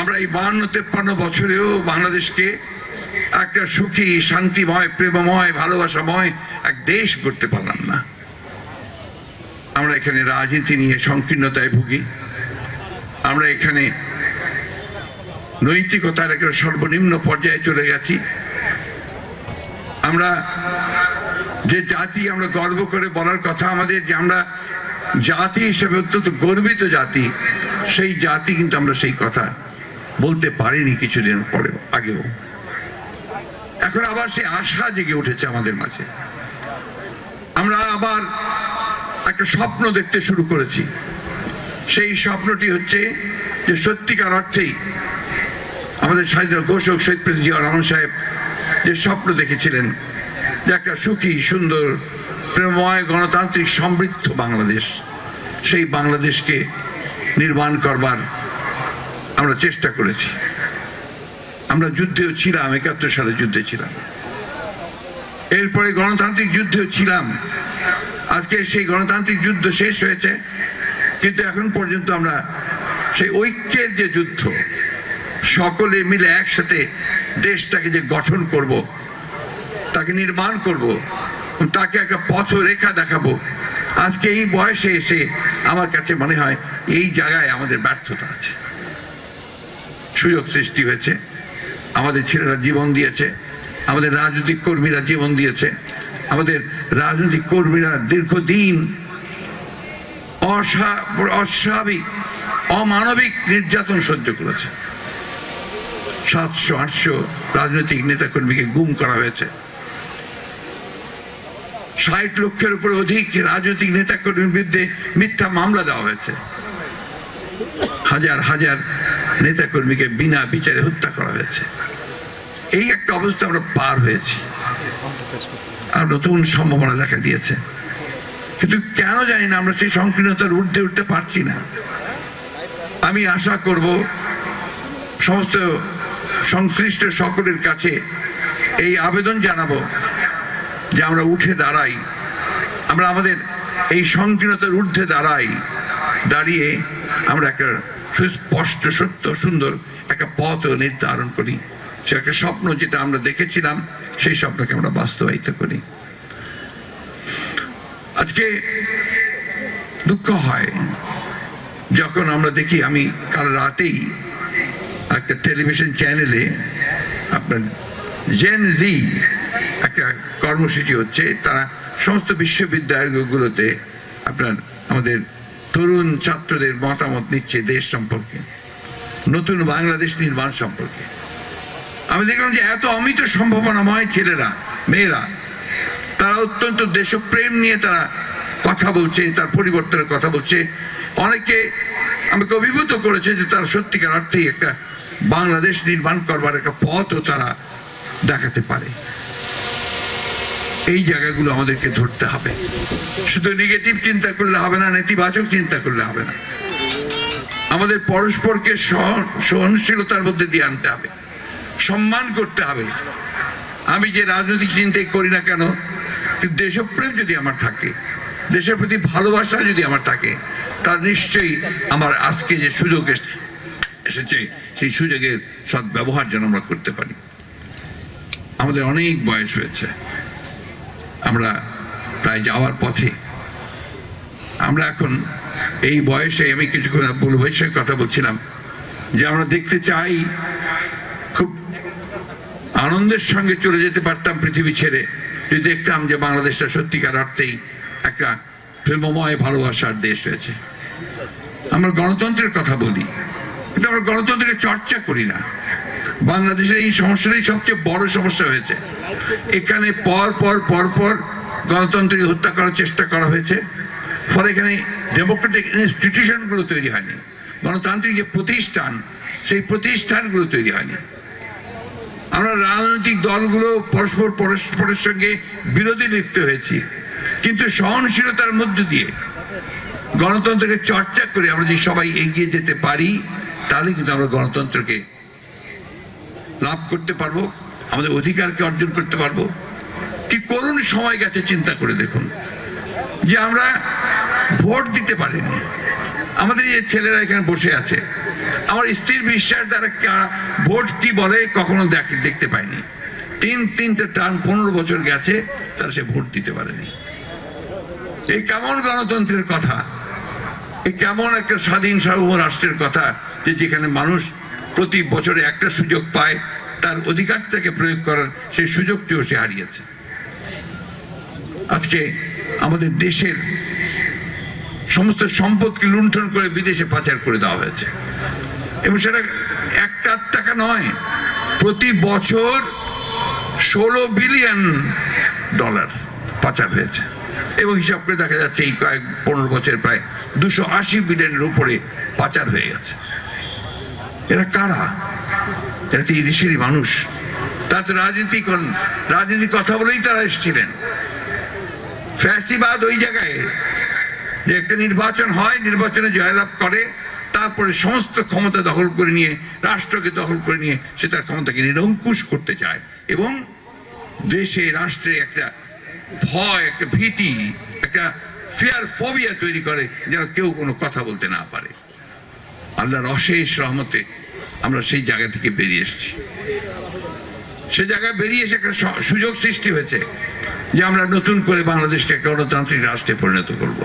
আমরা এই 52-53 বছরেও বাংলাদেশকে একটা সুখী, শান্তিময়, প্রেমময়, ভালোবাসাময় এক দেশ করতে পারলাম না। আমরা এখানে রাজনীতি নিয়ে সংকীর্ণতায় ভুগি। আমরা এখানে নৈতিকতার একটা সর্বনিম্ন পর্যায়ে চলে গেছি। আমরা যে জাতি, আমরা গর্ব করে বলার কথা আমাদের যে আমরা জাতি হিসেবে অত্যন্ত গর্বিত জাতি, সেই জাতি কিন্তু আমরা সেই কথা বলতে পারিনি কিছুদিন পরেও, আগেও। এখন আবার সেই আশা জেগে উঠেছে আমাদের মাঝে। আমরা আবার একটা স্বপ্ন দেখতে শুরু করেছি। সেই স্বপ্নটি হচ্ছে যে সত্যিকার অর্থেই আমাদের স্বাধীনতা ঘোষক শহীদ প্রেসিডেন্ট জিয়াউর রহমান সাহেব যে স্বপ্ন দেখেছিলেন যে একটা সুখী, সুন্দর, প্রেমময়, গণতান্ত্রিক, সমৃদ্ধ বাংলাদেশ, সেই বাংলাদেশকে নির্মাণ করবার আমরা চেষ্টা করেছি। আমরা যুদ্ধেও ছিলাম, ৭১ সালে যুদ্ধে ছিলাম, এরপরে গণতান্ত্রিক যুদ্ধেও ছিলাম। আজকে সেই গণতান্ত্রিক যুদ্ধ শেষ হয়েছে, কিন্তু এখন পর্যন্ত আমরা সেই ঐক্যের যে যুদ্ধ, সকলে মিলে একসাথে দেশটাকে যে গঠন করব, তাকে নির্মাণ করব, তাকে একটা পথরেখা দেখাবো, আজকে এই বয়সে এসে আমার কাছে মনে হয় এই জায়গায় আমাদের ব্যর্থতা আছে। সুযোগ সৃষ্টি হয়েছে, আমাদের ছেলেরা জীবন দিয়েছে, আমাদের রাজনৈতিক কর্মীরা জীবন দিয়েছে, আমাদের রাজনৈতিক কর্মীরা দীর্ঘদিন অস্বাভাবিক, অমানবিক নির্যাতন সহ্য করেছে। 700-800 রাজনৈতিক নেতাকর্মীকে গুম করা হয়েছে। 60 লক্ষের উপরে অধিক রাজনৈতিক নেতাকর্মীর বিরুদ্ধে মিথ্যা মামলা দেওয়া হয়েছে। হাজার হাজার নেতাকর্মীকে বিনা বিচারে হত্যা করা হয়েছে। এই একটা অবস্থা আমরা পার হয়েছি, আর নতুন সম্ভাবনা দেখা দিয়েছে। কিন্তু কেন জানি না আমরা সেই সংকীর্ণতার ঊর্ধ্বে উঠতে পারছি না। আমি আশা করব সমস্ত সংশ্লিষ্ট সকলের কাছে এই আবেদন জানাবো যে আমরা উঠে দাঁড়াই, আমরা আমাদের এই সংকীর্ণতার ঊর্ধ্বে দাঁড়িয়ে আমরা একটা সুস্পষ্ট, সত্য, সুন্দর একটা পথ নির্ধারণ করি। সে একটা স্বপ্ন যেটা আমরা দেখেছিলাম, সেই স্বপ্নকে আমরা বাস্তবায়িত করি। আজকে দুঃখ হয় যখন আমরা দেখি, আমি কাল রাতেই একটা টেলিভিশন চ্যানেলে আপনার জেন জি একটা কর্মসূচি হচ্ছে, তারা সমস্ত বিশ্ববিদ্যালয়গুলোতে আপনার আমাদের তরুণ ছাত্রদের মতামত নিচ্ছে দেশ সম্পর্কে, নতুন বাংলাদেশ নির্মাণ সম্পর্কে। আমি দেখলাম যে এত অমিত সম্ভাবনাময় ছেলেরা, মেয়েরা, তারা অত্যন্ত দেশপ্রেম নিয়ে তারা কথা বলছে, তার পরিবর্তনের কথা বলছে। অনেকে আমাকে অভিভূত করেছে যে তারা সত্যিকার অর্থেই একটা বাংলাদেশ নির্মাণ করবার একটা পথও তারা দেখাতে পারে। এই জায়গাগুলো আমাদেরকে ধরতে হবে। শুধু নেগেটিভ চিন্তা করলে হবে না, নেতিবাচক চিন্তা করলে হবে না। আমাদের পরস্পরকে সহনশীলতার মধ্যে দিয়ে আনতে হবে, সম্মান করতে হবে। আমি যে রাজনৈতিক চিন্তাই করি না কেন, কিন্তু দেশপ্রেম যদি আমার থাকে, দেশের প্রতি ভালোবাসা যদি আমার থাকে, তার নিশ্চয়ই আমার আজকে যে সুযোগ এসেছে, সেই সুযোগের সদ্ব্যবহার যেন আমরা করতে পারি। আমাদের অনেক বয়স হয়েছে, আমরা প্রায় যাওয়ার পথে। আমরা এখন এই বয়সে, আমি কিছুক্ষণ বুলু ভাইয়ের সঙ্গে কথা বলছিলাম যে আমরা দেখতে চাই, খুব আনন্দের সঙ্গে চলে যেতে পারতাম পৃথিবী ছেড়ে, যদি দেখতাম যে বাংলাদেশটা সত্যিকার অর্থেই একটা প্রেমময়, ভালোবাসার দেশ হয়েছে। আমরা গণতন্ত্রের কথা বলি, কিন্তু আমরা গণতন্ত্রকে চর্চা করি না। বাংলাদেশের এই সমস্যাটাই সবচেয়ে বড় সমস্যা হয়েছে। এখানে পর পর গণতন্ত্রকে হত্যা করার চেষ্টা করা হয়েছে, ফলে এখানে ডেমোক্রেটিক ইনস্টিটিউশনগুলো তৈরি হয়নি। গণতান্ত্রিক যে প্রতিষ্ঠান, সেই প্রতিষ্ঠানগুলো তৈরি হয়নি। আমরা রাজনৈতিক দলগুলো পরস্পরের সঙ্গে বিরোধী লিপ্ত হয়েছি, কিন্তু সহনশীলতার মধ্য দিয়ে গণতন্ত্রকে চর্চা করে আমরা যদি সবাই এগিয়ে যেতে পারি, তাহলে কিন্তু আমরা গণতন্ত্রকে লাভ করতে পারবো, আমাদের অধিকারকে অর্জন করতে পারবো। কি করুণ সময় গেছে চিন্তা করে দেখুন, যে আমরা ভোট দিতে পারিনি। আমাদের এই ছেলেরা এখানে বসে আছে, আমার স্ত্রীর বিশ্বাস দ্বারা ভোট কি বলে কখনো দেখতে পাইনি। তিনটে টার্ম 15 বছর গেছে, তার সে ভোট দিতে পারেনি। এই কেমন গণতন্ত্রের কথা, এই কেমন একটা স্বাধীন সার্বভৌম রাষ্ট্রের কথা, যে যেখানে মানুষ প্রতি বছরে একটা সুযোগ পায় তার অধিকারটাকে প্রয়োগ করার, সেই সুযোগটিও সে হারিয়েছে। আজকে আমাদের দেশের সমস্ত সম্পদকে লুণ্ঠন করে বিদেশে পাচার করে দেওয়া হয়েছে, এবং সেটা একটা টাকা নয়, প্রতি বছর $16 বিলিয়ন পাচার হয়েছে। এবং হিসাব করে দেখা যাচ্ছে এই 15 বছর প্রায় 280 বিলিয়নের উপরে পাচার হয়ে গেছে। এরা কারা? এরা তো এই দেশেরই মানুষ। তারা তো রাজনীতি কথা বলেই তারা এসেছিলেন। ফ্যাসিবাদ ওই জায়গায় যে একটা নির্বাচন হয়, নির্বাচনে জয়লাভ করে, তারপরে সমস্ত ক্ষমতা দখল করে নিয়ে, রাষ্ট্রকে দখল করে নিয়ে সে তার ক্ষমতাকে নিরঙ্কুশ করতে চায়, এবং দেশে রাষ্ট্রে একটা ভয়, একটা ভীতি, একটা ফিয়ার ফোবিয়া তৈরি করে, যেন কেউ কোনো কথা বলতে না পারে। আল্লাহর অশেষ রহমতে আমরা সেই জায়গা থেকে বেরিয়ে এসেছি। সে জায়গায় বেরিয়ে এসে একটা সুযোগ সৃষ্টি হয়েছে যে আমরা নতুন করে বাংলাদেশকে একটা গণতান্ত্রিক রাষ্ট্রে পরিণত করব।